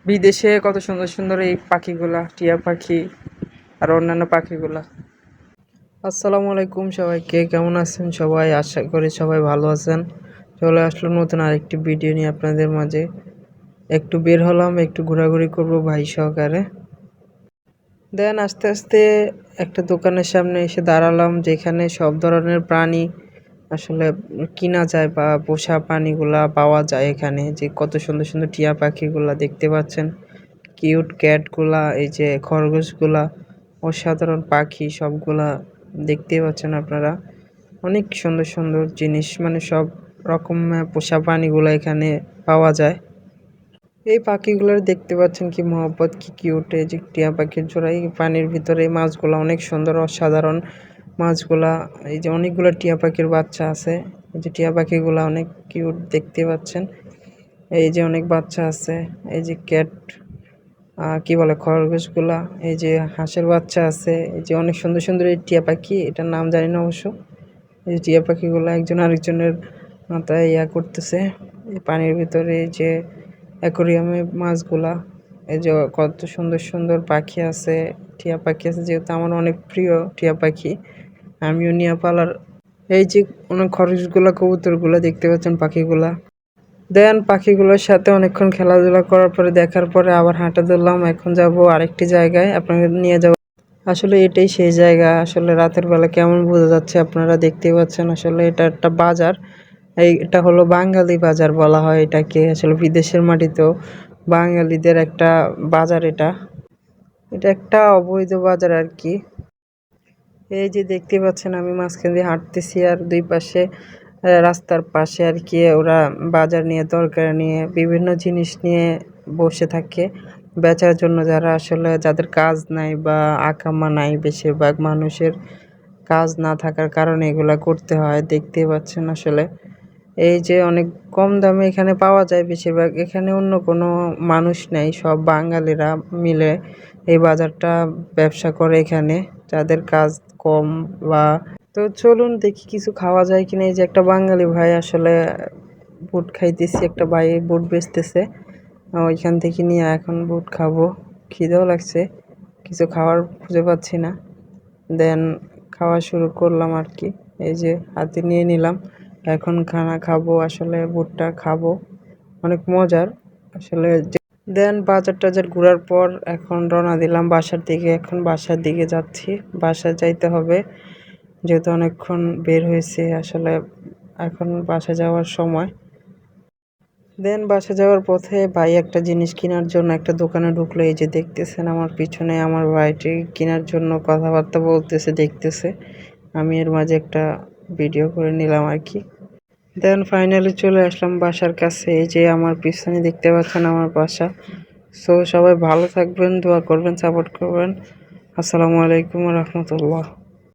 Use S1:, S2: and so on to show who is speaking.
S1: বিদেশে কত সুন্দর সুন্দর এই পাখিগুলা, টিয়া পাখি আর অন্যান্য পাখিগুলা। আসসালামু আলাইকুম সবাইকে, কেমন আছেন সবাই? আশা করি সবাই ভালো আছেন। চলে আসলো নতুন আরেকটি ভিডিও নিয়ে আপনাদের মাঝে। একটু বের হলাম, একটু ঘোরাঘুরি করব ভাই সহকারে। দেন আস্তে আস্তে একটা দোকানের সামনে এসে দাঁড়ালাম, যেখানে সব ধরনের প্রাণী আসলে কিনা যায় বা পোষা প্রাণীগুলা পাওয়া যায়। এখানে যে কত সুন্দর সুন্দর টিয়া পাখিগুলা দেখতে পাচ্ছেন, কিউট ক্যাটগুলা, এই যে খরগোশগুলা, অসাধারণ পাখি সবগুলা দেখতে পাচ্ছেন আপনারা। অনেক সুন্দর সুন্দর জিনিস, মানে সব রকম পোষা প্রাণীগুলো এখানে পাওয়া যায়। এই পাখিগুলোর দেখতে পাচ্ছেন কি মহব্বত, কি কিউট! এই যে টিয়া পাখির জোড়া, এই পানির ভিতরে এই মাছগুলা অনেক সুন্দর, অসাধারণ মাছগুলা। এই যে অনেকগুলো টিয়া পাখির বাচ্চা আছে, এই যে টিয়া পাখিগুলা অনেক কিউট দেখতে পাচ্ছেন। এই যে অনেক বাচ্চা আছে, এই যে ক্যাট কি বলে খরগোশগুলা, এই যে হাঁসের বাচ্চা আছে, এই যে অনেক সুন্দর সুন্দর এই টিয়া পাখি, এটার নাম জানি না অবশ্য। এই যে টিয়া পাখিগুলো একজন আরেকজনের মাথায় করতেছে এই পানির ভিতরে। এই যে অ্যাকোরিয়ামে মাছগুলা, এই যে কত সুন্দর সুন্দর পাখি আছে, টিয়া পাখি আছে, যেহেতু আমার অনেক প্রিয় টিয়া পাখি, আমিও নিয়ে পালার। এই যে অনেক খরগোশগুলা, কবুতরগুলা দেখতে পাচ্ছেন, পাখিগুলা। দেন পাখিগুলোর সাথে অনেকক্ষণ খেলাধুলা করার পরে, দেখার পরে আবার হাঁটা ধরলাম। এখন যাব আরেকটি জায়গায়, আপনাকে নিয়ে যাব। আসলে এটাই সেই জায়গা। আসলে রাতের বেলা কেমন বোঝা যাচ্ছে আপনারা দেখতেই পাচ্ছেন। আসলে এটা একটা বাজার, এটা হলো বাঙালি বাজার বলা হয় এটাকে। আসলে বিদেশের মাটিতেও বাঙালিদের একটা বাজার এটা। এটা একটা অবৈধ বাজার আর কি। এই যে দেখতে পাচ্ছেন আমি মাঝখান দিয়ে হাঁটতেছি, আর দুই পাশে রাস্তার পাশে আর কি ওরা বাজার নিয়ে, তরকারি নিয়ে, বিভিন্ন জিনিস নিয়ে বসে থাকে বেচার জন্য। যারা আসলে যাদের কাজ নাই বা আকামা নাই, বেশিরভাগ মানুষের কাজ না থাকার কারণে এগুলা করতে হয়। দেখতেই পাচ্ছেন আসলে এই যে অনেক কম দামে এখানে পাওয়া যায় বেশিরভাগ। এখানে অন্য কোনো মানুষ নেই, সব বাঙালিরা মিলে এই বাজারটা ব্যবসা করে এখানে, যাদের কাজ কম বা। তো চলুন দেখি কিছু খাওয়া যায় কিনা। এই যে একটা বাঙালি ভাই, আসলে বুট খাইতেছি, একটা ভাই বুট বেচতেছে, ওইখান থেকে নিয়ে এখন বুট খাবো। খিদেও লাগছে, কিছু খাওয়ার খুঁজে পাচ্ছি না। দেন খাওয়া শুরু করলাম আর কি। এই যে হাতে নিয়ে নিলাম, এখন খানা খাবো, আসলে বুটটা খাবো, অনেক মজার আসলে। দেন বাজার টাজার ঘোরার পর এখন রওনা দিলাম বাসার দিকে। এখন বাসার দিকে যাচ্ছি, বাসায় যাইতে হবে যেহেতু অনেকক্ষণ বের হয়েছে আসলে। এখন বাসা যাওয়ার সময়। দেন বাসা যাওয়ার পথে ভাই একটা জিনিস কেনার জন্য একটা দোকানে ঢুকলো। এই যে দেখতেছেন আমার পিছনে আমার ভাইটি কেনার জন্য কথাবার্তা বলতেছে, দেখতেছে। আমি এর মাঝে একটা ভিডিও করে নিলাম আর কি। দেন ফাইনালি চলে আসলাম বাসার কাছে। এই যে আমার পিছনে দেখতে পাচ্ছেন আমার বাসা। সো সবাই ভালো থাকবেন, দোয়া করবেন, সাপোর্ট করবেন। আসসালামু আলাইকুম রহমতুল্লাহ।